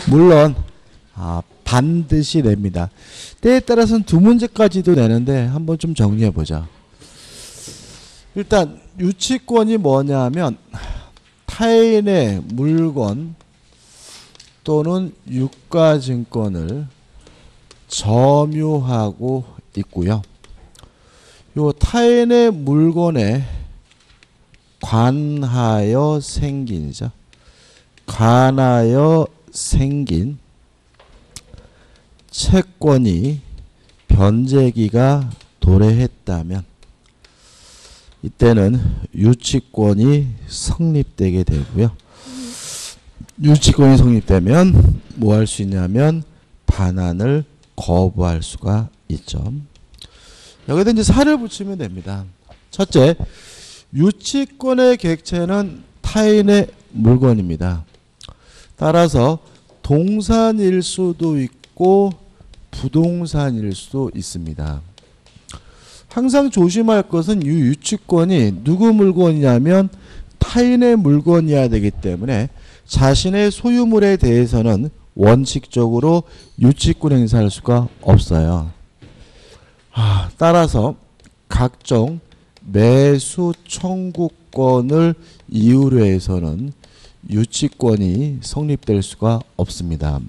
물론 반드시 냅니다. 때에 따라서는 두 문제까지도 내는데 한번 좀 정리해 보자. 일단 유치권이 뭐냐면 타인의 물건 또는 유가증권을 점유하고 있고요. 요 타인의 물건에 관하여 생긴이죠. 관하여 생긴 채권이 변제기가 도래했다면 이때는 유치권이 성립되게 되고요. 유치권이 성립되면 뭐 할 수 있냐면 반환을 거부할 수가 있죠. 여기다 이제 살을 붙이면 됩니다. 첫째, 유치권의 객체는 타인의 물건입니다. 따라서 동산일 수도 있고 부동산일 수도 있습니다. 항상 조심할 것은 이 유치권이 누구 물건이냐면 타인의 물건이어야 되기 때문에 자신의 소유물에 대해서는 원칙적으로 유치권 행사할 수가 없어요. 따라서 각종 매수 청구권을 이유로 해서는 유치권이 성립될 수가 없습니다.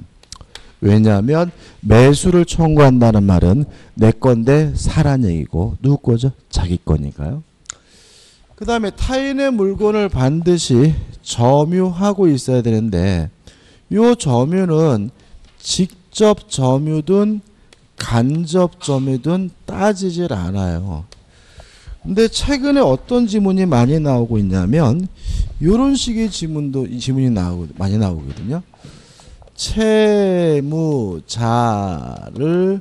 왜냐하면 매수를 청구한다는 말은 내 건데 사란 얘기고 누구 거죠? 자기 거니까요. 그 다음에 타인의 물건을 반드시 점유하고 있어야 되는데 이 점유는 직접 점유든 간접 점유든 따지질 않아요. 근데 최근에 어떤 지문이 많이 나오고 있냐면 이런 식의 지문이 많이 나오거든요. 채무자를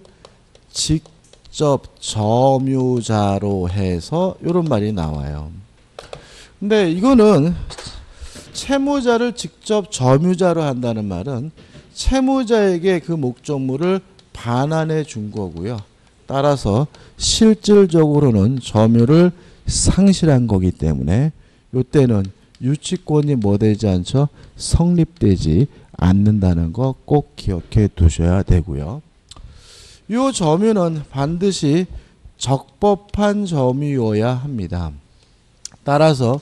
직접 점유자로 해서 이런 말이 나와요. 근데 이거는 채무자를 직접 점유자로 한다는 말은 채무자에게 그 목적물을 반환해 준 거고요. 따라서 실질적으로는 점유를 상실한 거기 때문에 이때는 유치권이 뭐 되지 않죠? 성립되지 않는다는 거 꼭 기억해 두셔야 되고요. 이 점유는 반드시 적법한 점유여야 합니다. 따라서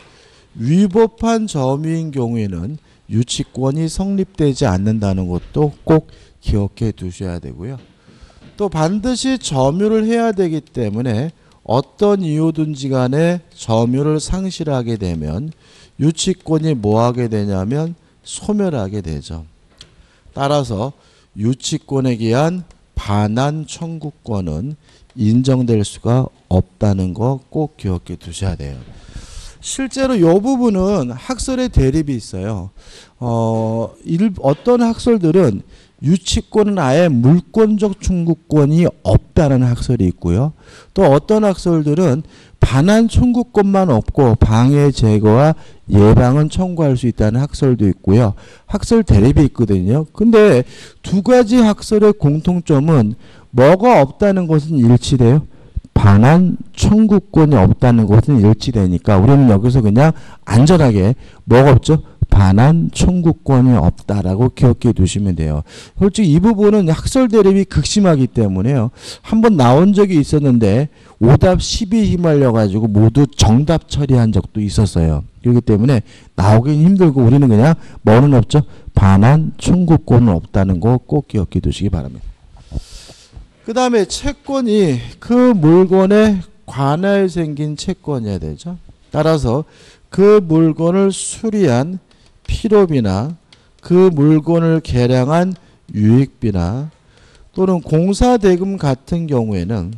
위법한 점유인 경우에는 유치권이 성립되지 않는다는 것도 꼭 기억해 두셔야 되고요. 또 반드시 점유를 해야 되기 때문에 어떤 이유든지 간에 점유를 상실하게 되면 유치권이 뭐 하게 되냐면 소멸하게 되죠. 따라서 유치권에 기한 반환 청구권은 인정될 수가 없다는 거 꼭 기억해 두셔야 돼요. 실제로 이 부분은 학설의 대립이 있어요. 어떤 학설들은 유치권은 아예 물권적 청구권이 없다는 학설이 있고요. 또 어떤 학설들은 반환 청구권만 없고 방해 제거와 예방은 청구할 수 있다는 학설도 있고요. 학설 대립이 있거든요. 근데 두 가지 학설의 공통점은 뭐가 없다는 것은 일치돼요. 반환 청구권이 없다는 것은 일치되니까 우리는 여기서 그냥 안전하게 뭐가 없죠? 반환 청구권이 없다라고 기억해 두시면 돼요. 솔직히 이 부분은 학설 대립이 극심하기 때문에요. 한번 나온 적이 있었는데 오답 10이 휘말려 가지고 모두 정답 처리한 적도 있었어요. 그렇기 때문에 나오긴 힘들고 우리는 그냥 뭐는 없죠? 반환 청구권은 없다는 거 꼭 기억해 두시기 바랍니다. 그 다음에 채권이 그 물건에 관하여 생긴 채권이어야 되죠. 따라서 그 물건을 수리한 필요비나 그 물건을 개량한 유익비나 또는 공사대금 같은 경우에는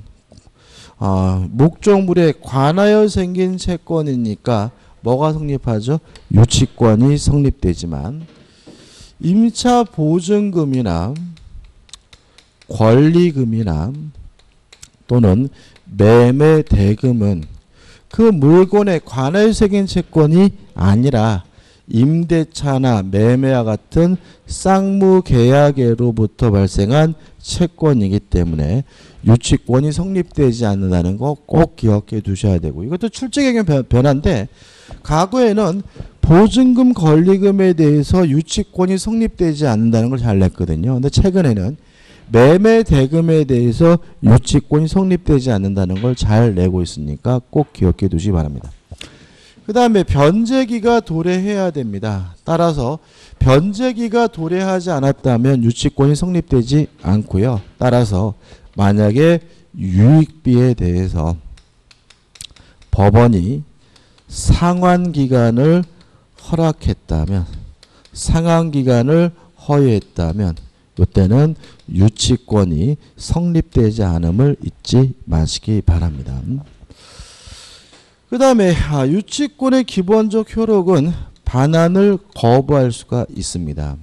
목적물에 관하여 생긴 채권이니까 뭐가 성립하죠? 유치권이 성립되지만 임차 보증금이나 권리금이나 또는 매매대금은 그 물건에 관하여 생긴 채권이 아니라 임대차나 매매와 같은 쌍무계약으로부터 발생한 채권이기 때문에 유치권이 성립되지 않는다는 거 꼭 기억해 두셔야 되고, 이것도 출제경영 변화인데 과거에는 보증금 권리금에 대해서 유치권이 성립되지 않는다는 걸 잘 냈거든요. 근데 최근에는 매매 대금에 대해서 유치권이 성립되지 않는다는 걸 잘 내고 있으니까 꼭 기억해 두시기 바랍니다. 그 다음에 변제기가 도래해야 됩니다. 따라서 변제기가 도래하지 않았다면 유치권이 성립되지 않고요. 따라서 만약에 유익비에 대해서 법원이 상환기간을 허락했다면, 상환기간을 허용했다면 이때는 유치권이 성립되지 않음을 잊지 마시기 바랍니다. 그 다음에 유치권의 기본적 효력은 반환을 거부할 수가 있습니다.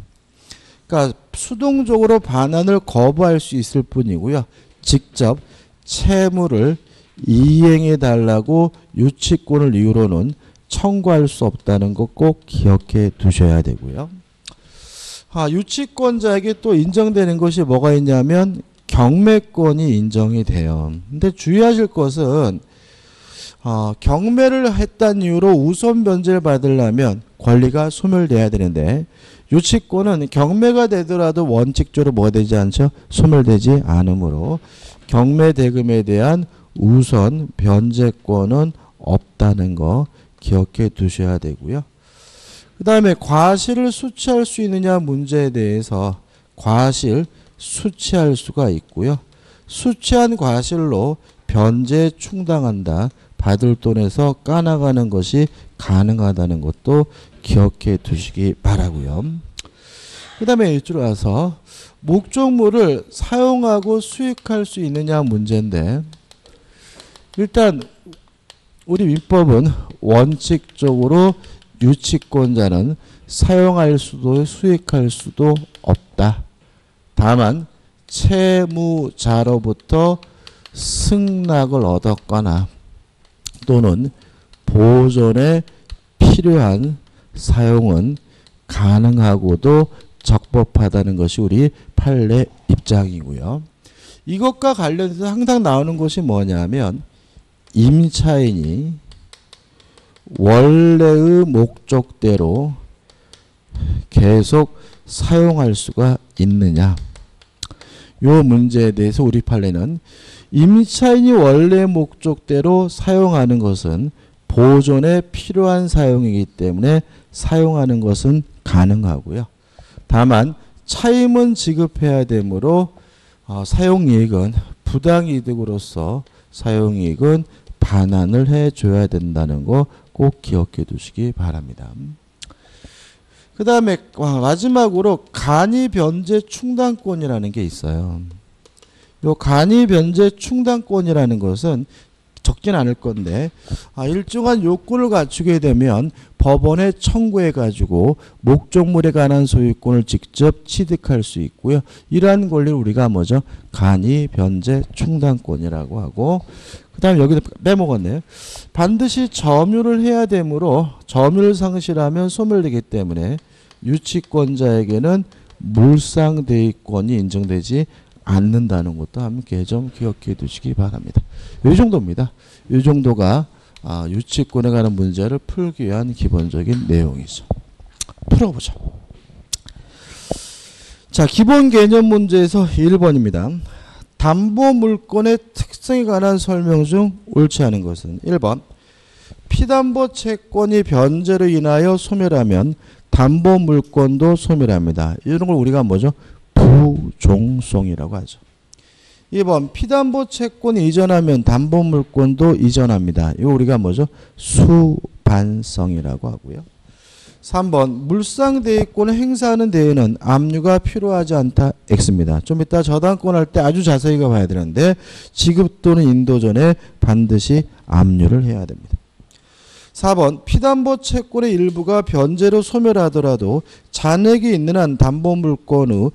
그러니까 수동적으로 반환을 거부할 수 있을 뿐이고요. 직접 채무를 이행해 달라고 유치권을 이유로는 청구할 수 없다는 거 꼭 기억해 두셔야 되고요. 유치권자에게 또 인정되는 것이 뭐가 있냐면 경매권이 인정이 돼요. 근데 주의하실 것은 경매를 했다는 이유로 우선 변제를 받으려면 권리가 소멸돼야 되는데 유치권은 경매가 되더라도 원칙적으로 뭐가 되지 않죠? 소멸되지 않으므로 경매 대금에 대한 우선 변제권은 없다는 거 기억해 두셔야 되고요. 그 다음에 과실을 수취할 수 있느냐 문제에 대해서 과실 수취할 수가 있고요. 수취한 과실로 변제 충당한다. 받을 돈에서 까나가는 것이 가능하다는 것도 기억해 두시기 바라고요. 그 다음에 이쪽으로 와서 목적물을 사용하고 수익할 수 있느냐 문제인데, 일단 우리 민법은 원칙적으로 유치권자는 사용할 수도 수익할 수도 없다. 다만 채무자로부터 승낙을 얻었거나 또는 보존에 필요한 사용은 가능하고도 적법하다는 것이 우리 판례 입장이고요. 이것과 관련해서 항상 나오는 것이 뭐냐면 임차인이 원래의 목적대로 계속 사용할 수가 있느냐, 요 문제에 대해서 우리 판례는 임차인이 원래 목적대로 사용하는 것은 보존에 필요한 사용이기 때문에 사용하는 것은 가능하고요. 다만 차임은 지급해야 되므로 사용이익은 부당이득으로서 사용이익은 반환을 해줘야 된다는 거 꼭 기억해 두시기 바랍니다. 그 다음에 마지막으로 간이변제 충당권이라는 게 있어요. 요 간이변제 충당권이라는 것은 적진 않을 건데 일정한 요건을 갖추게 되면 법원에 청구해 가지고 목적물에 관한 소유권을 직접 취득할 수 있고요. 이러한 권리를 우리가 뭐죠? 간이변제 충당권이라고 하고, 그 다음에 여기서 빼먹었네요. 반드시 점유를 해야 되므로 점유를 상실하면 소멸되기 때문에 유치권자에게는 물상대위권이 인정되지 않는다는 것도 함께 좀 기억해 두시기 바랍니다. 이 정도입니다. 이 정도가 유치권에 관한 문제를 풀기 위한 기본적인 내용이죠. 풀어보죠. 자, 기본 개념 문제에서 1번입니다. 담보물권의 특성에 관한 설명 중 옳지 않은 것은 1번 피담보 채권이 변제로 인하여 소멸하면 담보물권도 소멸합니다. 이런 걸 우리가 뭐죠? 부종성이라고 하죠. 2번 피담보 채권이 이전하면 담보물권도 이전합니다. 이거 우리가 뭐죠? 수반성이라고 하고요. 3번 물상대위권을 행사하는 데에는 압류가 필요하지 않다. X입니다. 좀 이따 저당권 할 때 아주 자세히 봐야 되는데 지급 또는 인도 전에 반드시 압류를 해야 됩니다. 4번 피담보 채권의 일부가 변제로 소멸하더라도 잔액이 있는 한 담보물권의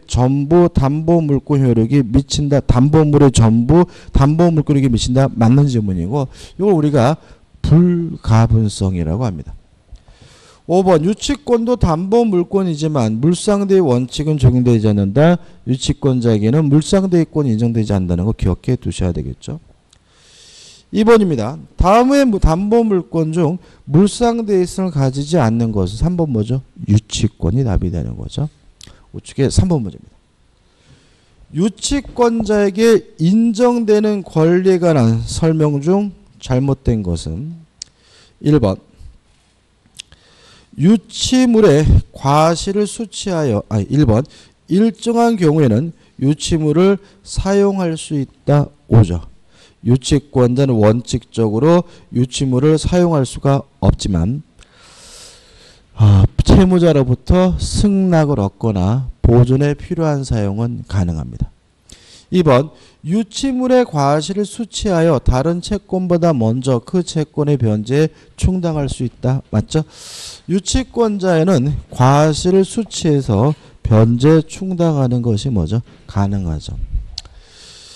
전부 담보물권 효력이 미친다. 담보물의 전부 담보물권에게 미친다. 맞는 질문이고 이걸 우리가 불가분성이라고 합니다. 5번 유치권도 담보 물권이지만 물상대의 원칙은 적용되지 않는다. 유치권자에게는 물상대의권이 인정되지 않는다는 거 기억해 두셔야 되겠죠. 2번입니다. 다음의 담보 물권 중 물상대의성을 가지지 않는 것은 3번 뭐죠? 유치권이 답이 되는 거죠. 우측에 3번 문제입니다. 유치권자에게 인정되는 권리에 관한 설명 중 잘못된 것은 1번 유치물의 과실을 수취하여 1번 일정한 경우에는 유치물을 사용할 수 있다. 5죠. 유치권자는 원칙적으로 유치물을 사용할 수가 없지만 채무자로부터 승낙을 얻거나 보존에 필요한 사용은 가능합니다. 2번 유치물의 과실을 수취하여 다른 채권보다 먼저 그 채권의 변제에 충당할 수 있다. 맞죠? 유치권자에는 과실을 수취해서 변제 충당하는 것이 뭐죠? 가능하죠.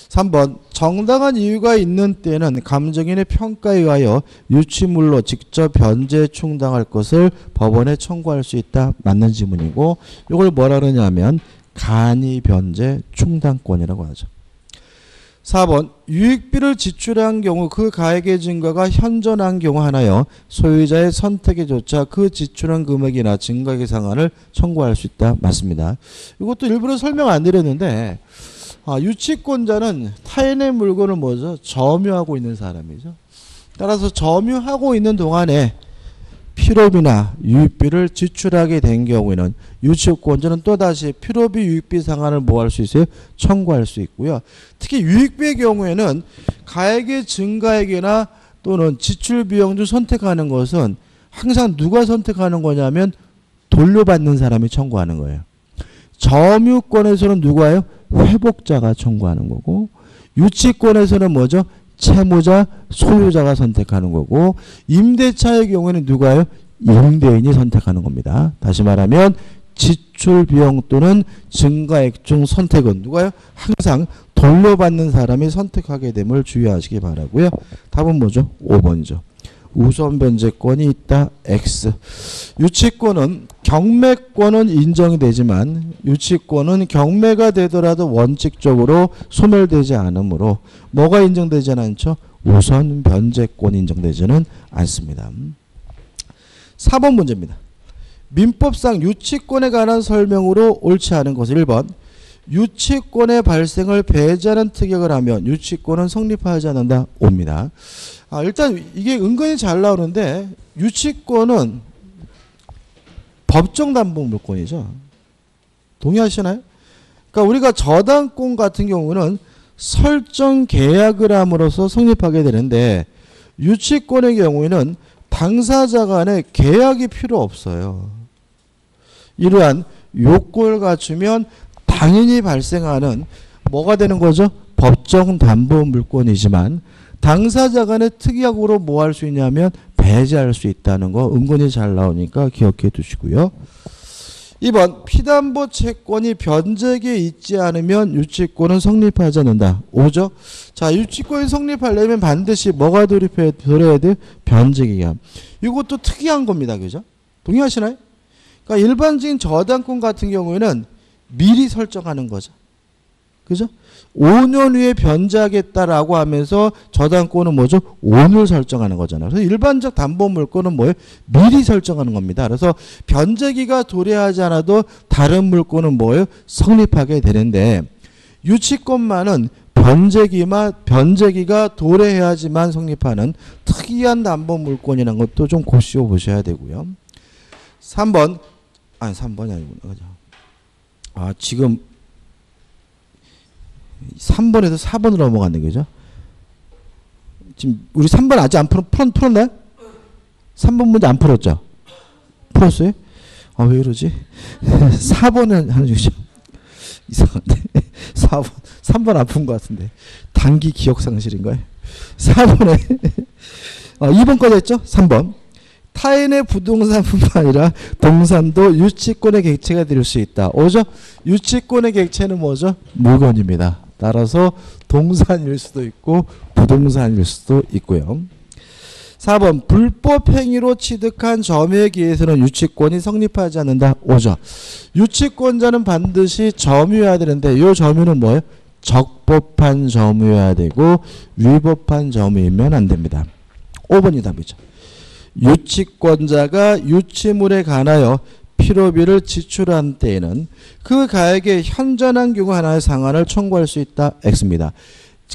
3번 정당한 이유가 있는 때는 감정인의 평가에 의하여 유치물로 직접 변제 충당할 것을 법원에 청구할 수 있다. 맞는 지문이고 이걸 뭐라 그러냐면 간이 변제 충당권이라고 하죠. 4번 유익비를 지출한 경우 그 가액의 증가가 현존한 경우 하나여 소유자의 선택에 조차 그 지출한 금액이나 증가액의 상한을 청구할 수 있다. 맞습니다. 이것도 일부러 설명 안 드렸는데 유치권자는 타인의 물건을 뭐죠? 점유하고 있는 사람이죠. 따라서 점유하고 있는 동안에 필요비나 유익비를 지출하게 된 경우에는 유치권자는 또다시 필요비 유익비 상한을 뭐 할 수 있어요? 청구할 수 있고요. 특히 유익비의 경우에는 가액의 증가액이나 또는 지출 비용 중 선택하는 것은 항상 누가 선택하는 거냐면 돌려받는 사람이 청구하는 거예요. 점유권에서는 누가요? 회복자가 청구하는 거고 유치권에서는 뭐죠? 채무자, 소유자가 선택하는 거고 임대차의 경우에는 누가요? 임대인이 선택하는 겁니다. 다시 말하면 지출 비용 또는 증가액 중 선택은 누가요? 항상 돌려받는 사람이 선택하게 됨을 주의하시기 바라고요. 답은 뭐죠? 5번이죠. 우선 변제권이 있다. X. 유치권은 경매권은 인정이 되지만 유치권은 경매가 되더라도 원칙적으로 소멸되지 않으므로 뭐가 인정되지 않죠? 우선 변제권이 인정되지는 않습니다. 4번 문제입니다. 민법상 유치권에 관한 설명으로 옳지 않은 것은 1번 유치권의 발생을 배제하는 특약을 하면 유치권은 성립하지 않는다. 옵니다. 일단 이게 은근히 잘 나오는데 유치권은 법정 담보 물권이죠. 동의하시나요? 그러니까 우리가 저당권 같은 경우는 설정 계약을 함으로써 성립하게 되는데 유치권의 경우에는 당사자 간에 계약이 필요 없어요. 이러한 요건을 갖추면 당연히 발생하는 뭐가 되는 거죠? 법정 담보 물권이지만 당사자 간의 특약으로 뭐 할 수 있냐면 배제할 수 있다는 거 은근히 잘 나오니까 기억해 두시고요. 2번 피담보 채권이 변제기에 있지 않으면 유치권은 성립하지 않는다. 5죠. 자, 유치권이 성립하려면 반드시 뭐가 들어야 돼? 변제기간. 이것도 특이한 겁니다. 그죠? 동의하시나요? 그러니까 일반적인 저당권 같은 경우에는 미리 설정하는 거죠. 그죠? 5년 후에 변제하겠다라고 하면서 저당권은 뭐죠? 오늘 설정하는 거잖아요. 그래서 일반적 담보 물권은 뭐예요? 미리 설정하는 겁니다. 그래서 변제기가 도래하지 않아도 다른 물권은 뭐예요? 성립하게 되는데 유치권만은 변제기가 도래해야지만 성립하는 특이한 담보 물권이라는 것도 좀 고시어 보셔야 되고요. 3번이 아니구나. 지금 3번에서 4번으로 넘어갔네. 그죠? 지금 우리 3번 아직 안 풀었나요? 3번 문제 안 풀었죠? 풀었어요? 왜 이러지? 4번은 하는 중이죠. 이상한데. 4번. 3번 안 푼 것 같은데. 단기 기억 상실인가요? 4번에 2번까지 했죠? 3번. 타인의 부동산뿐만 아니라 동산도 유치권의 객체가 될 수 있다. 5죠? 유치권의 객체는 뭐죠? 물건입니다. 따라서 동산일 수도 있고 부동산일 수도 있고요. 4번 불법 행위로 취득한 점유에 기해서는 유치권이 성립하지 않는다. 5죠. 유치권자는 반드시 점유해야 되는데 이 점유는 뭐예요? 적법한 점유여야 되고 위법한 점유이면 안 됩니다. 5번이 답이죠. 유치권자가 유치물에 관하여 필요비를 지출한 때에는 그 가액에 현존한 경우 하나의 상한을 청구할 수 있다. X입니다.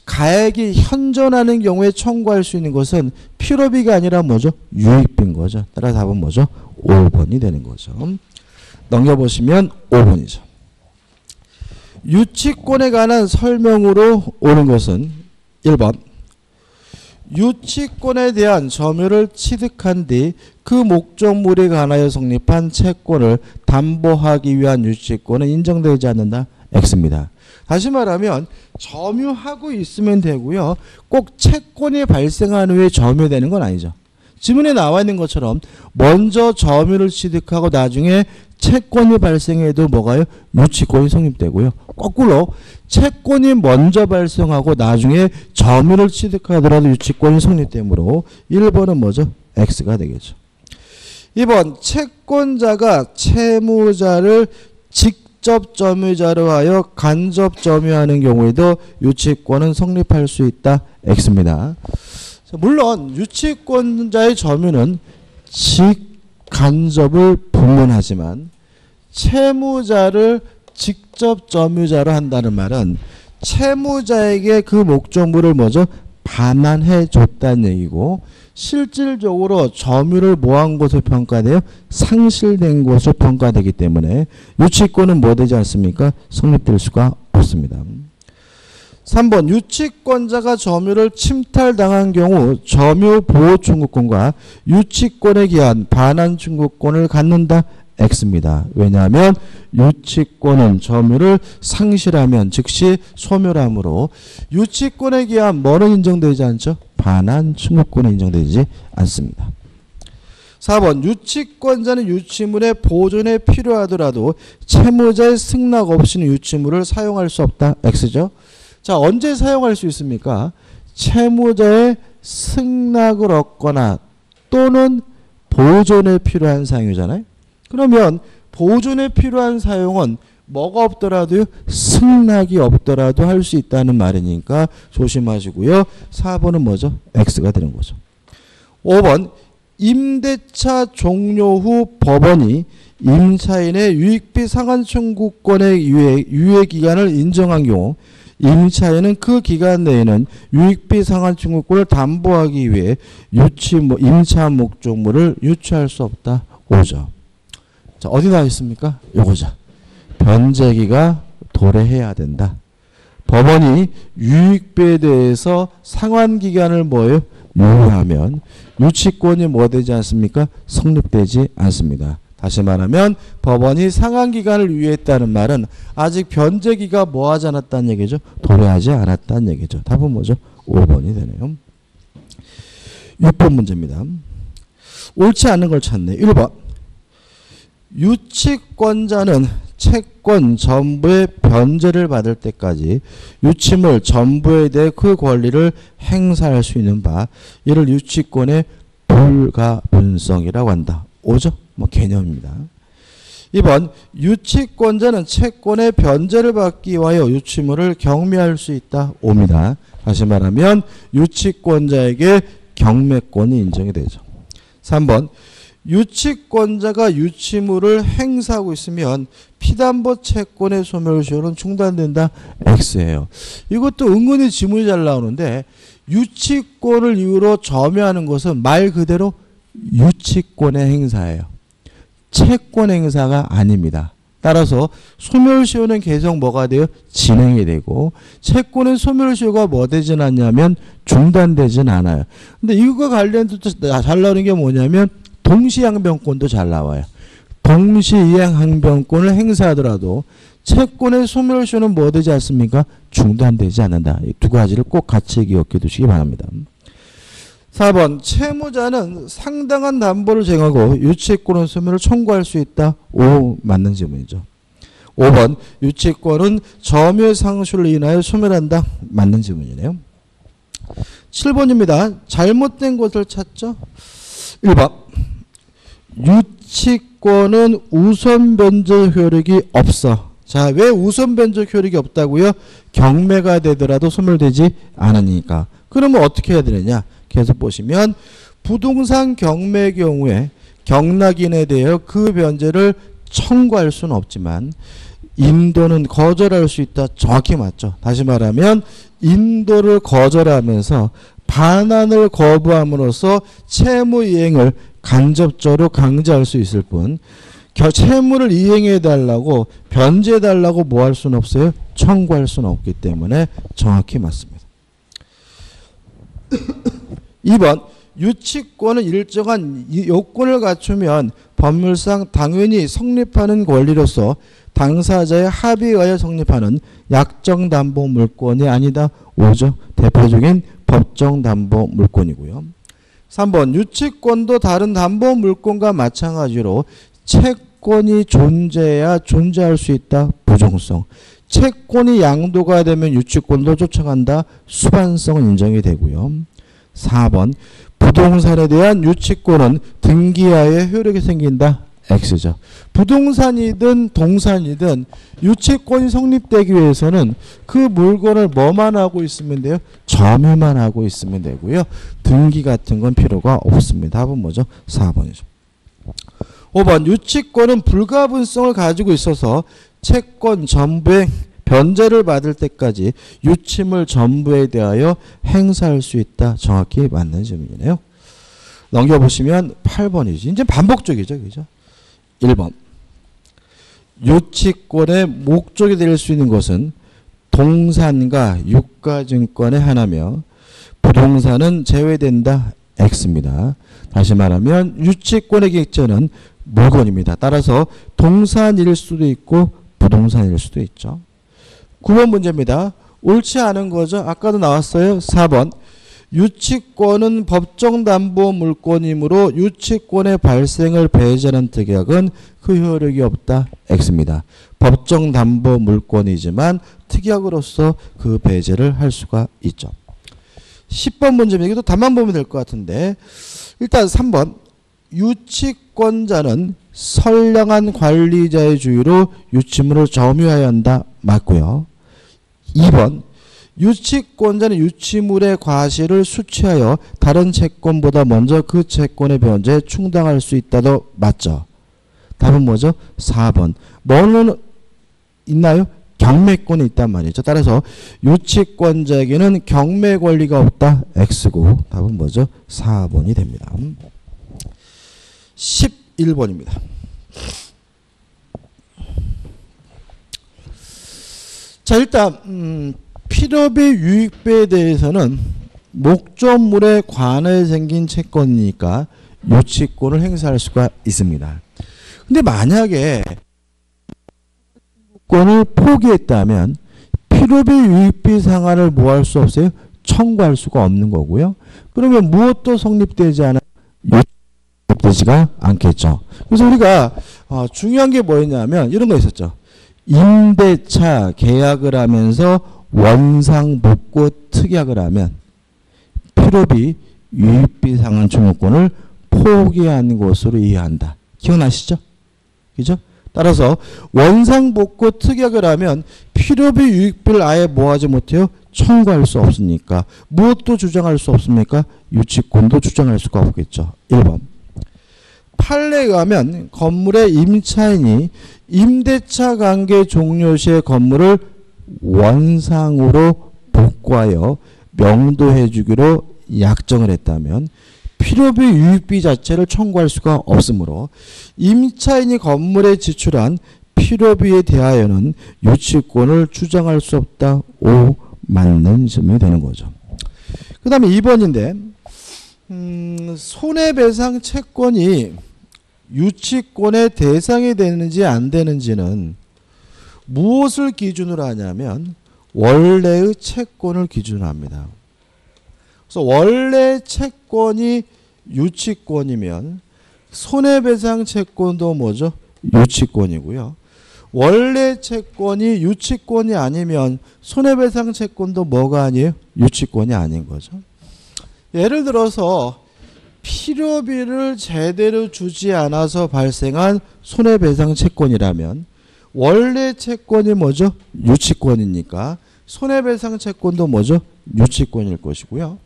가액이 현존하는 경우에 청구할 수 있는 것은 필요비가 아니라 뭐죠? 유익비인 거죠. 따라 답은 뭐죠? 5번이 되는 거죠. 넘겨보시면 5번이죠. 유치권에 관한 설명으로 오는 것은 1번 유치권에 대한 점유를 취득한 뒤 그 목적물에 관하여 성립한 채권을 담보하기 위한 유치권은 인정되지 않는다. X입니다. 다시 말하면 점유하고 있으면 되고요. 꼭 채권이 발생한 후에 점유되는 건 아니죠. 지문에 나와 있는 것처럼 먼저 점유를 취득하고 나중에 채권이 발생해도 뭐가요? 유치권이 성립되고요. 거꾸로 채권이 먼저 발생하고 나중에 점유를 취득하더라도 유치권이 성립되므로 1번은 뭐죠? X가 되겠죠. 2번 채권자가 채무자를 직접 점유자로 하여 간접 점유하는 경우에도 유치권은 성립할 수 있다. X입니다. 물론 유치권자의 점유는 직간접을 불문하지만 채무자를 직접 점유자로 한다는 말은 채무자에게 그 목적물을 뭐죠? 반환해 줬다는 얘기고 실질적으로 점유를 뭐한 것으로 평가돼요? 상실된 것으로 평가되기 때문에 유치권은 뭐 되지 않습니까? 성립될 수가 없습니다. 3번 유치권자가 점유를 침탈당한 경우 점유보호청구권과 유치권에 기한 반환청구권을 갖는다. X입니다. 왜냐하면 유치권은 점유를 상실하면 즉시 소멸하므로 유치권에 기한 뭐는 인정되지 않죠? 반환청구권은 인정되지 않습니다. 4번 유치권자는 유치물의 보존에 필요하더라도 채무자의 승낙 없이는 유치물을 사용할 수 없다. X죠. 자, 언제 사용할 수 있습니까? 채무자의 승낙을 얻거나 또는 보존에 필요한 사용이잖아요. 그러면 보존에 필요한 사용은 뭐가 없더라도요? 승낙이 없더라도 할 수 있다는 말이니까 조심하시고요. 4번은 뭐죠? X가 되는 거죠. 5번 임대차 종료 후 법원이 임차인의 유익비 상환 청구권의 유예 기간을 인정한 경우 임차인은 그 기간 내에는 유익비 상환 청구권을 담보하기 위해 임차 목적물을 유치할 수 없다. 5죠. 자, 어디 나와 있습니까? 요거죠. 변제기가 도래해야 된다. 법원이 유익비에 대해서 상환기간을 뭐예요? 유예하면 유치권이 뭐 되지 않습니까? 성립되지 않습니다. 다시 말하면 법원이 상환기간을 유예했다는 말은 아직 변제기가 뭐 하지 않았다는 얘기죠? 도래하지 않았다는 얘기죠. 답은 뭐죠? 5번이 되네요. 6번 문제입니다. 옳지 않은 걸 찾네. 1번 유치권자는 채권 전부의 변제를 받을 때까지 유치물 전부에 대해 그 권리를 행사할 수 있는 바 이를 유치권의 불가분성이라고 한다. 5죠? 뭐 개념입니다. 2번 유치권자는 채권의 변제를 받기 위하여 유치물을 경매할 수 있다. 5입니다. 다시 말하면 유치권자에게 경매권이 인정이 되죠. 3번 유치권자가 유치물을 행사하고 있으면 피담보 채권의 소멸시효는 중단된다. X예요. 이것도 은근히 지문이 잘 나오는데 유치권을 이유로 점유하는 것은 말 그대로 유치권의 행사예요. 채권 행사가 아닙니다. 따라서 소멸시효는 계속 뭐가 돼요? 진행이 되고 채권의 소멸시효가 뭐 되진 않냐면 중단되진 않아요. 근데 이거와 관련해서 잘 나오는 게 뭐냐면 동시항변권도 잘 나와요. 동시이행항변권을 행사하더라도 채권의 소멸시효는 뭐 되지 않습니까? 중단되지 않는다. 이 두 가지를 꼭 같이 기억해 두시기 바랍니다. 4번 채무자는 상당한 담보를 제공하고 유치권은 소멸을 청구할 수 있다. 5 맞는 질문이죠. 5번 유치권은 점유의 상실로 인하여 소멸한다. 맞는 질문이네요. 7번입니다. 잘못된 것을 찾죠. 1번. 유치권은 우선 변제 효력이 없어. 자, 왜 우선 변제 효력이 없다고요? 경매가 되더라도 소멸되지 않으니까. 그러면 어떻게 해야 되느냐? 계속 보시면 부동산 경매의 경우에 경락인에 대하여 그 변제를 청구할 수는 없지만 인도는 거절할 수 있다. 정확히 맞죠. 다시 말하면 인도를 거절하면서 반환을 거부함으로써 채무 이행을 간접적으로 강제할 수 있을 뿐 채무를 이행해 달라고 변제해 달라고 뭐 할 수는 없어요. 청구할 수는 없기 때문에 정확히 맞습니다. 2번 유치권은 일정한 요건을 갖추면 법률상 당연히 성립하는 권리로서 당사자의 합의에 의하여 성립하는 약정담보물권이 아니다. 5죠. 대표적인 법정담보물권이고요. 3번 유치권도 다른 담보물권과 마찬가지로 채권이 존재해야 존재할 수 있다. 부정성. 채권이 양도가 되면 유치권도 쫓아간다. 수반성은 인정이 되고요. 4번 부동산에 대한 유치권은 등기하에 효력이 생긴다. X죠. 부동산이든 동산이든 유치권이 성립되기 위해서는 그 물건을 뭐만 하고 있으면 돼요? 점유만 하고 있으면 되고요. 등기 같은 건 필요가 없습니다. 답은 뭐죠? 4번이죠. 5번 유치권은 불가분성을 가지고 있어서 채권 전부의 변제를 받을 때까지 유치물 전부에 대하여 행사할 수 있다. 정확히 맞는 질문이네요. 넘겨보시면 8번이죠. 이제 반복적이죠. 그죠? 1번 유치권의 목적이 될 수 있는 것은 동산과 유가증권의 하나며 부동산은 제외된다. X입니다. 다시 말하면 유치권의 객체는 물건입니다. 따라서 동산일 수도 있고 부동산일 수도 있죠. 9번 문제입니다. 옳지 않은 거죠. 아까도 나왔어요. 4번 유치권은 법정담보물권이므로 유치권의 발생을 배제하는 특약은 그 효력이 없다. X입니다. 법정담보물권이지만 특약으로서 그 배제를 할 수가 있죠. 10번 문제입니다. 이것도 답만 보면 될 것 같은데 일단 3번 유치권자는 선량한 관리자의 주의로 유치물을 점유해야 한다. 맞고요. 2번 유치권자는 유치물의 과실을 수취하여 다른 채권보다 먼저 그 채권의 변제에 충당할 수 있다도 맞죠. 답은 뭐죠? 4번. 뭐는 있나요? 경매권이 있단 말이죠. 따라서 유치권자에게는 경매 권리가 없다. X고 답은 뭐죠? 4번이 됩니다. 11번입니다. 자 일단 필요비 유익배에 대해서는 목적물에 관해 생긴 채권이니까 유치권을 행사할 수가 있습니다. 근데 만약에 권을 포기했다면 필요비 유익비 상한을 뭐 할 수 없어요? 청구할 수가 없는 거고요. 그러면 무엇도 성립되지 않아 되지가 않겠죠. 그래서 우리가 중요한 게 뭐였냐면 이런 거 있었죠. 임대차 계약을 하면서 원상복구 특약을 하면 필요비 유익비 상한 청구권을 포기한 것으로 이해한다. 기억나시죠? 그죠? 따라서 원상복구 특약을 하면 필요비 유익비를 아예 뭐하지 못해요? 청구할 수 없으니까 무엇도 주장할 수 없습니까? 유치권도 주장할 수가 없겠죠. 1번 판례에 의하면 건물의 임차인이 임대차 관계 종료 시에 건물을 원상으로 복구하여 명도해 주기로 약정을 했다면 필요비 유익비 자체를 청구할 수가 없으므로 임차인이 건물에 지출한 필요비에 대하여는 유치권을 주장할 수 없다. 5 맞는 점이 되는 거죠. 그 다음에 2번인데 손해배상 채권이 유치권의 대상이 되는지 안 되는지는 무엇을 기준으로 하냐면 원래의 채권을 기준으로 합니다. 그래서 원래 채권이 유치권이면 손해배상 채권도 뭐죠? 유치권이고요. 원래 채권이 유치권이 아니면 손해배상 채권도 뭐가 아니에요? 유치권이 아닌 거죠. 예를 들어서 필요비를 제대로 주지 않아서 발생한 손해배상 채권이라면 원래 채권이 뭐죠? 유치권이니까 손해배상 채권도 뭐죠? 유치권일 것이고요.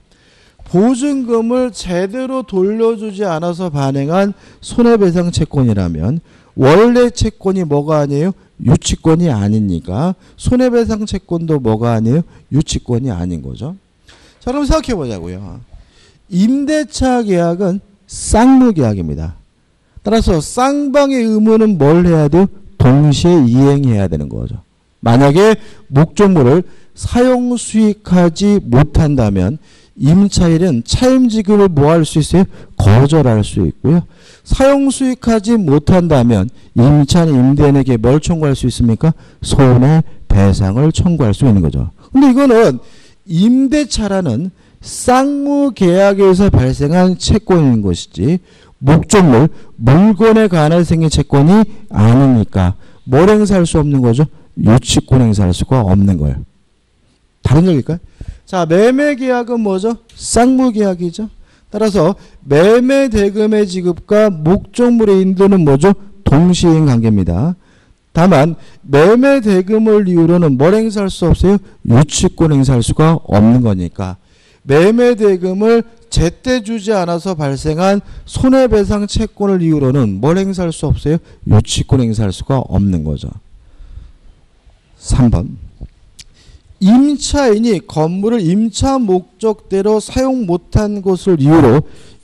보증금을 제대로 돌려주지 않아서 발행한 손해배상 채권이라면 원래 채권이 뭐가 아니에요? 유치권이 아니니까 손해배상 채권도 뭐가 아니에요? 유치권이 아닌 거죠. 자, 그럼 생각해 보자고요. 임대차 계약은 쌍무계약입니다. 따라서 쌍방의 의무는 뭘 해야 돼요? 동시에 이행해야 되는 거죠. 만약에 목적물을 사용 수익하지 못한다면 임차인은 차임지급을 뭐 할 수 있어요? 거절할 수 있고요. 사용 수익하지 못한다면 임차인 임대인에게 뭘 청구할 수 있습니까? 손해배상을 청구할 수 있는 거죠. 근데 이거는 임대차라는 쌍무계약에서 발생한 채권인 것이지 목적물, 물건에 관해 생긴 채권이 아니니까 뭘 행사할 수 없는 거죠? 유치권 행사할 수가 없는 거예요. 다른 얘기일까요? 자, 매매계약은 뭐죠? 쌍무계약이죠. 따라서 매매대금의 지급과 목적물의 인도는 뭐죠? 동시행 관계입니다. 다만 매매대금을 이유로는 뭘 행사할 수 없어요? 유치권 행사할 수가 없는 거니까 매매대금을 제때 주지 않아서 발생한 손해배상 채권을 이유로는 뭘 행사할 수 없어요? 유치권 행사할 수가 없는 거죠. 3번. 임차인이 건물을 임차 목적대로 사용 못한 것을 이유로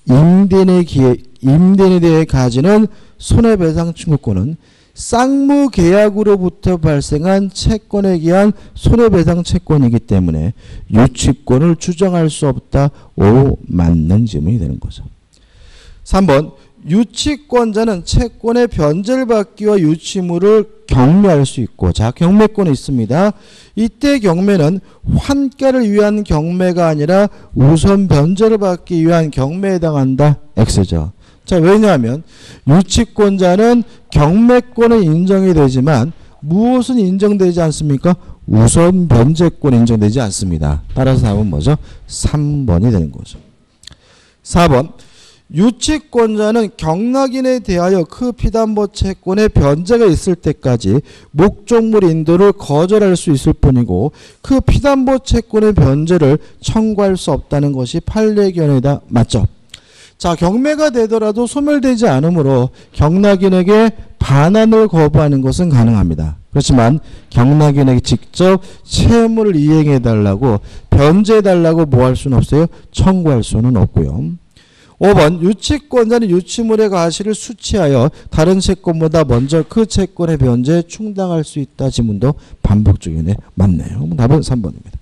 임대인에 대해 가지는 손해배상 청구권은 쌍무계약으로부터 발생한 채권에 기한 손해배상 채권이기 때문에 유치권을 주장할 수 없다. 오, 맞는 질문이 되는 거죠. 3번. 유치권자는 채권의 변제를 받기 위해 유치물을 경매할 수 있고, 자, 경매권이 있습니다. 이때 경매는 환가를 위한 경매가 아니라 우선 변제를 받기 위한 경매에 해당한다. X죠. 자, 왜냐하면 유치권자는 경매권은 인정이 되지만 무엇은 인정되지 않습니까? 우선 변제권 인정되지 않습니다. 따라서 답은 뭐죠? 3번이 되는 거죠. 4번. 유치권자는 경락인에 대하여 그 피담보 채권의 변제가 있을 때까지 목적물 인도를 거절할 수 있을 뿐이고 그 피담보 채권의 변제를 청구할 수 없다는 것이 판례견이다. 맞죠? 자, 경매가 되더라도 소멸되지 않으므로 경락인에게 반환을 거부하는 것은 가능합니다. 그렇지만 경락인에게 직접 채무를 이행해달라고 변제해달라고 뭐 할 수는 없어요? 청구할 수는 없고요. 5번. 유치권자는 유치물의 과실을 수취하여 다른 채권보다 먼저 그 채권의 변제에 충당할 수 있다. 지문도 반복적이네. 맞네요. 답은 3번입니다.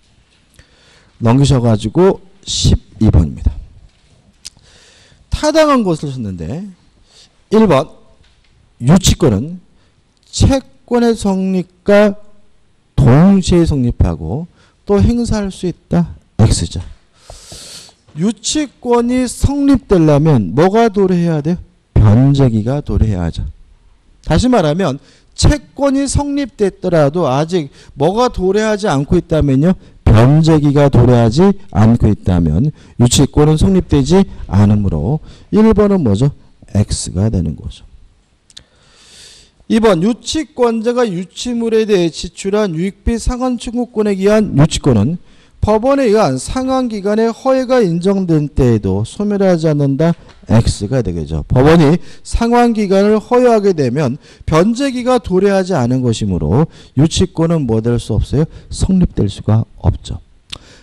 넘기셔가지고 12번입니다. 타당한 것을 썼는데 1번. 유치권은 채권의 성립과 동시에 성립하고 또 행사할 수 있다. X죠. 유치권이 성립되려면 뭐가 도래해야 돼요? 변제기가 도래해야죠. 다시 말하면 채권이 성립됐더라도 아직 뭐가 도래하지 않고 있다면요. 변제기가 도래하지 않고 있다면 유치권은 성립되지 않으므로 1번은 뭐죠? X가 되는 거죠. 2번. 유치권자가 유치물에 대해 지출한 유익비 상환 청구권에 기한 유치권은 법원에 의한 상환기간의 허회가 인정된 때에도 소멸하지 않는다. X가 되겠죠. 법원이 상환기간을 허용하게 되면 변제기가 도래하지 않은 것이므로 유치권은 뭐 될 수 없어요? 성립될 수가 없죠.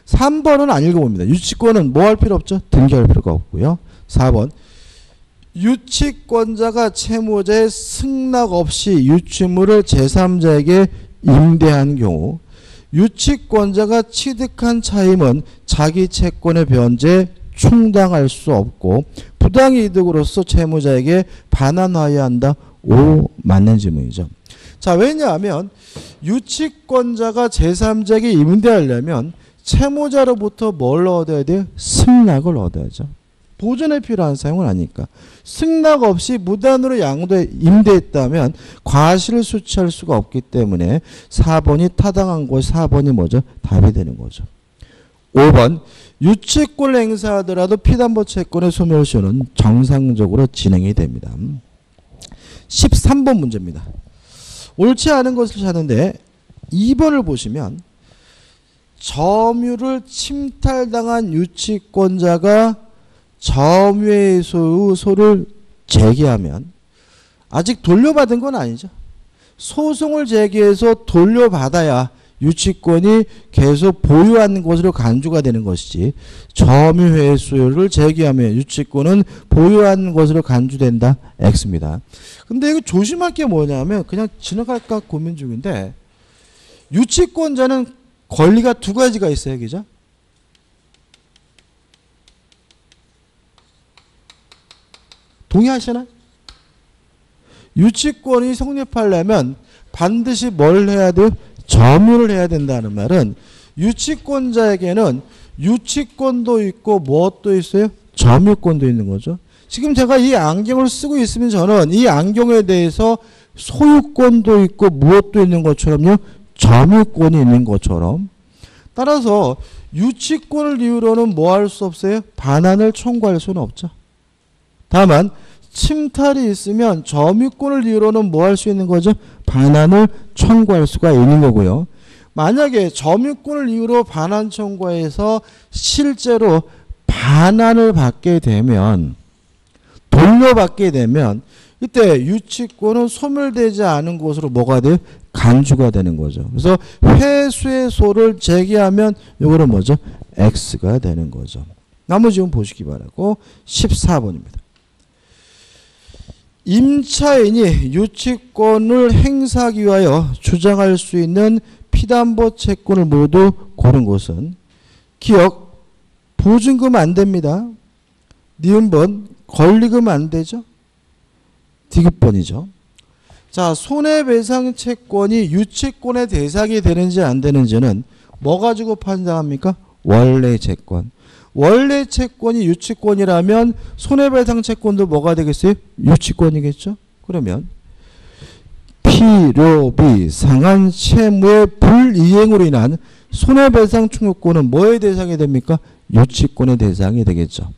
3번은 안 읽어봅니다. 유치권은 뭐 할 필요 없죠? 등기할 필요가 없고요. 4번. 유치권자가 채무자의 승낙 없이 유치물을 제3자에게 임대한 경우 유치권자가 취득한 차임은 자기 채권의 변제에 충당할 수 없고 부당이득으로서 채무자에게 반환하여야 한다. 오, 맞는 질문이죠. 자, 왜냐하면 유치권자가 제3자에게 임대하려면 채무자로부터 뭘 얻어야 돼요? 승낙을 얻어야죠. 보존에 필요한 사용은 아니니까. 승낙 없이 무단으로 임대했다면 과실을 수취할 수가 없기 때문에 4번이 타당한 것이 4번이 뭐죠? 답이 되는 거죠. 5번 유치권을 행사하더라도 피담보 채권의 소멸시효는 정상적으로 진행이 됩니다. 13번 문제입니다. 옳지 않은 것을 찾는데 2번을 보시면 점유를 침탈당한 유치권자가 점유의 소유를 제기하면 아직 돌려받은 건 아니죠. 소송을 제기해서 돌려받아야 유치권이 계속 보유하는 것으로 간주가 되는 것이지 점유회수를 제기하면 유치권은 보유하는 것으로 간주된다. X입니다. 근데 이거 조심할 게 뭐냐면 그냥 지나갈까 고민 중인데 유치권자는 권리가 두 가지가 있어요. 그죠? 동의하시나요? 유치권이 성립하려면 반드시 뭘 해야 돼요? 점유를 해야 된다는 말은 유치권자에게는 유치권도 있고 무엇도 있어요? 점유권도 있는 거죠. 지금 제가 이 안경을 쓰고 있으면 저는 이 안경에 대해서 소유권도 있고 무엇도 있는 것처럼요. 점유권이 있는 것처럼 따라서 유치권을 이유로는 뭐 할 수 없어요? 반환을 청구할 수는 없죠. 다만 침탈이 있으면 점유권을 이유로는 뭐 할 수 있는 거죠? 반환을 청구할 수가 있는 거고요. 만약에 점유권을 이유로 반환 청구해서 실제로 반환을 받게 되면 돌려받게 되면 이때 유치권은 소멸되지 않은 것으로 뭐가 돼요? 간주가 되는 거죠. 그래서 회수의 소를 제기하면 이거는 뭐죠? X가 되는 거죠. 나머지 좀 보시기 바라고 14번입니다. 임차인이 유치권을 행사하기 위하여 주장할 수 있는 피담보 채권을 모두 고른 것은 기억 보증금 안 됩니다. 니은번 권리금 안 되죠. 디귿번이죠. 자, 손해배상 채권이 유치권의 대상이 되는지 안 되는지는 뭐 가지고 판단합니까? 원래 채권. 원래 채권이 유치권이라면 손해배상 채권도 뭐가 되겠어요? 유치권이겠죠. 그러면 필요비 상한 채무의 불이행으로 인한 손해배상 청구권은 뭐의 대상이 됩니까? 유치권의 대상이 되겠죠.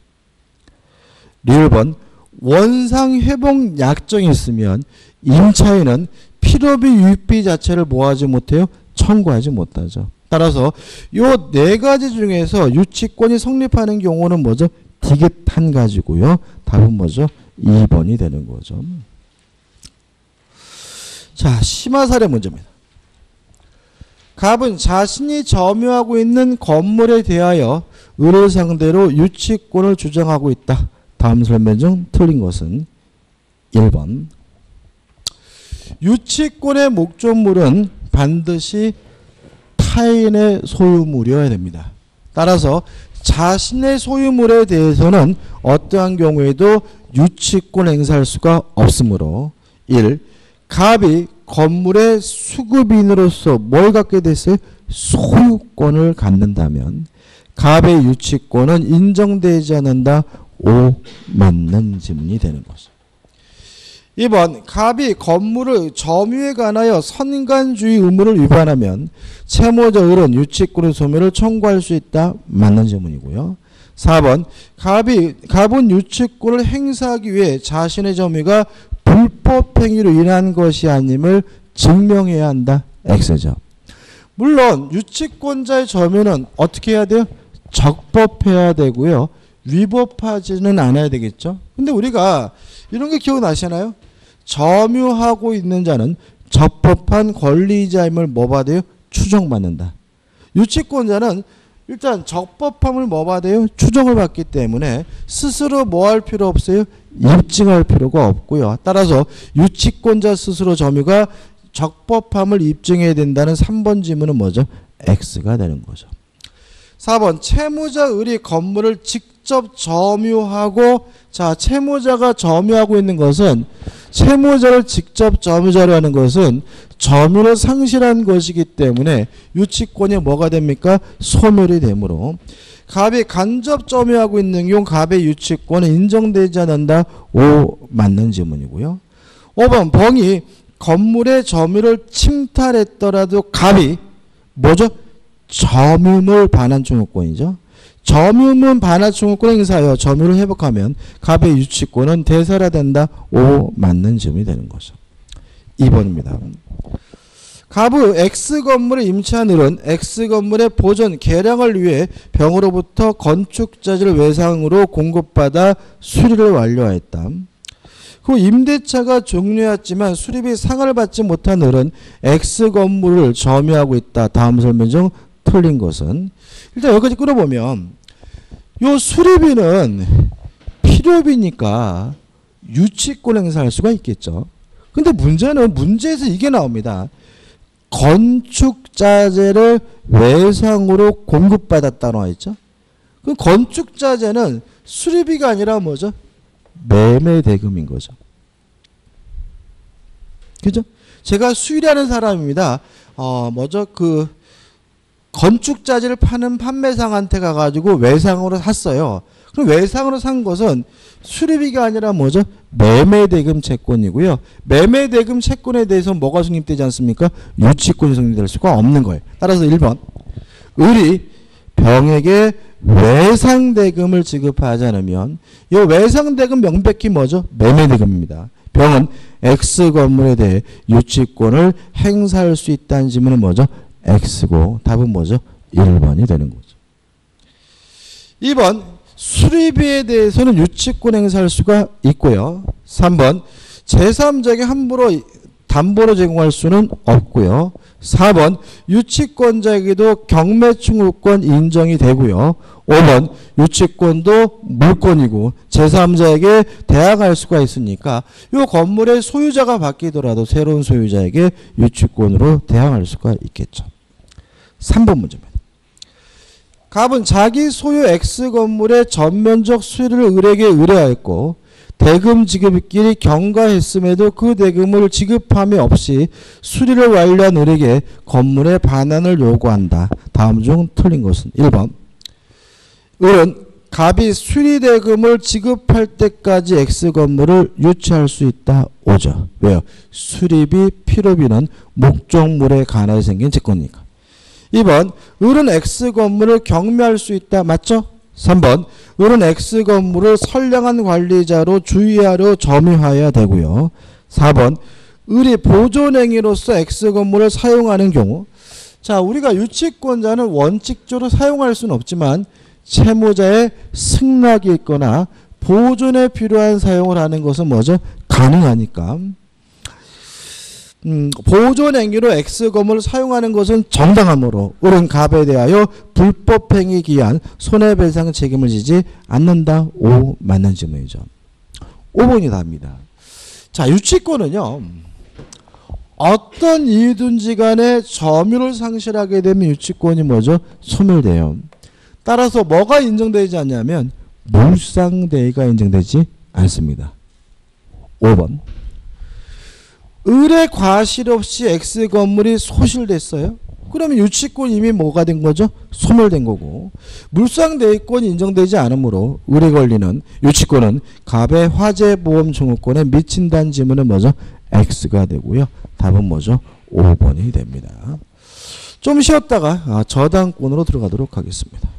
리을번 원상회복 약정이 있으면 임차인은 필요비 유익비 자체를 뭐하지 못해요? 청구하지 못하죠. 따라서 요 네 가지 중에서 유치권이 성립하는 경우는 뭐죠? 디귿 한 가지고요. 답은 뭐죠? 2번이 되는 거죠. 자, 심화 사례 문제입니다. 갑은 자신이 점유하고 있는 건물에 대하여 을을 상대로 유치권을 주장하고 있다. 다음 설명 중 틀린 것은 1번. 유치권의 목적물은 반드시 타인의 소유물이어야 됩니다. 따라서 자신의 소유물에 대해서는 어떠한 경우에도 유치권 행사할 수가 없으므로 1. 갑이 건물의 수급인으로서 뭘 갖게 됐어요? 소유권을 갖는다면 갑의 유치권은 인정되지 않는다. 5. 맞는 지문이 되는 것이죠. 2번 갑이 건물을 점유에 관하여 선관주의 의무를 위반하면 채무자 을은 유치권의 소멸을 청구할 수 있다. 맞는 질문이고요. 4번 갑은 유치권을 행사하기 위해 자신의 점유가 불법 행위로 인한 것이 아님을 증명해야 한다. X죠. 물론 유치권자의 점유는 어떻게 해야 돼요? 적법해야 되고요. 위법하지는 않아야 되겠죠. 근데 우리가 이런 게 기억나시나요? 점유하고 있는 자는 적법한 권리자임을 뭐 받아요? 추정받는다. 유치권자는 일단 적법함을 뭐 받아요? 추정을 받기 때문에 스스로 뭐 할 필요 없어요? 입증할 필요가 없고요. 따라서 유치권자 스스로 점유가 적법함을 입증해야 된다는 3번 지문은 뭐죠? X가 되는 거죠. 4번 채무자 을이 건물을 직접 점유하고 자 채무자가 점유하고 있는 것은 채무자를 직접 점유자로 하는 것은 점유를 상실한 것이기 때문에 유치권이 뭐가 됩니까? 소멸이 되므로 갑이 간접 점유하고 있는 경우 갑의 유치권은 인정되지 않는다. 5 맞는 지문이고요. 5번 병이 건물의 점유를 침탈했더라도 갑이 뭐죠? 점유물 반환 청구권이죠. 점유물 반환 청구권 행사하여 점유를 회복하면 갑의 유치권은 대사라된다. O 맞는 질문이 되는 거죠. 2번입니다. 갑의 X 건물에 임차한 을은 X 건물의 보존, 개량을 위해 병으로부터 건축자재를 외상으로 공급받아 수리를 완료하였다. 그 임대차가 종료했지만 수리비 상환을 받지 못한 을은 X 건물을 점유하고 있다. 다음 설명 중 틀린 것은. 일단 여기까지 끌어보면 요 수리비는 필요비니까 유치권 행사할 수가 있겠죠. 근데 문제는 문제에서 이게 나옵니다. 건축자재를 외상으로 공급받았다 나와 있죠. 그럼 건축자재는 수리비가 아니라 뭐죠? 매매대금인 거죠. 그죠? 제가 수리하는 사람입니다. 그 건축자재를 파는 판매상한테 가가지고 외상으로 샀어요. 그럼 외상으로 산 것은 수리비가 아니라 뭐죠? 매매대금 채권이고요. 매매대금 채권에 대해서 뭐가 성립되지 않습니까? 유치권이 성립될 수가 없는 거예요. 따라서 1번. 을이 병에게 외상대금을 지급하지 않으면 이 외상대금 명백히 뭐죠? 매매대금입니다. 병은 X 건물에 대해 유치권을 행사할 수 있다는 질문은 뭐죠? X고 답은 뭐죠? 1번이 되는 거죠. 2번. 수리비에 대해서는 유치권 행사할 수가 있고요. 3번. 제3자에게 함부로 담보로 제공할 수는 없고요. 4번. 유치권자에게도 경매청구권 인정이 되고요. 5번. 유치권도 물권이고 제3자에게 대항할 수가 있으니까 이 건물의 소유자가 바뀌더라도 새로운 소유자에게 유치권으로 대항할 수가 있겠죠. 3번 문제입니다. 갑은 자기 소유 X 건물의 전면적 수리를 을에게 의뢰하였고 대금 지급끼리 경과했음에도 그 대금을 지급함이 없이 수리를 완료한 을에게 건물의 반환을 요구한다. 다음 중 틀린 것은 1번. 을은 갑이 수리 대금을 지급할 때까지 X 건물을 유치할 수 있다. 5죠. 왜요? 수리비, 필요비는 목적물에 관하여 생긴 채권이니까. 2번. 을은 X 건물을 경매할 수 있다. 맞죠? 3번. 을은 X 건물을 선량한 관리자로 주의하려 점유해야 되고요. 4번. 을이 보존행위로서 X 건물을 사용하는 경우, 자, 우리가 유치권자는 원칙적으로 사용할 수는 없지만 채무자의 승낙이 있거나 보존에 필요한 사용을 하는 것은 뭐죠? 가능하니까. 보존 행위로 X 건물을 사용하는 것은 정당하므로 을은 갑에 대하여 불법 행위에 기한 손해배상 책임을 지지 않는다. 5 맞는 질문이죠. 5번이 답니다. 자, 유치권은요. 어떤 이유든지 간에 점유를 상실하게 되면 유치권이 뭐죠? 소멸돼요. 따라서 뭐가 인정되지 않냐면 물상대의가 인정되지 않습니다. 5번. 을의 과실 없이 X 건물이 소실됐어요. 그러면 유치권 이미 뭐가 된 거죠? 소멸된 거고 물상대의권이 인정되지 않으므로 을에 걸리는 유치권은 갑의 화재보험 청구권에 미친다는 질문은 뭐죠? X가 되고요. 답은 뭐죠? 5번이 됩니다. 좀 쉬었다가 저당권으로 들어가도록 하겠습니다.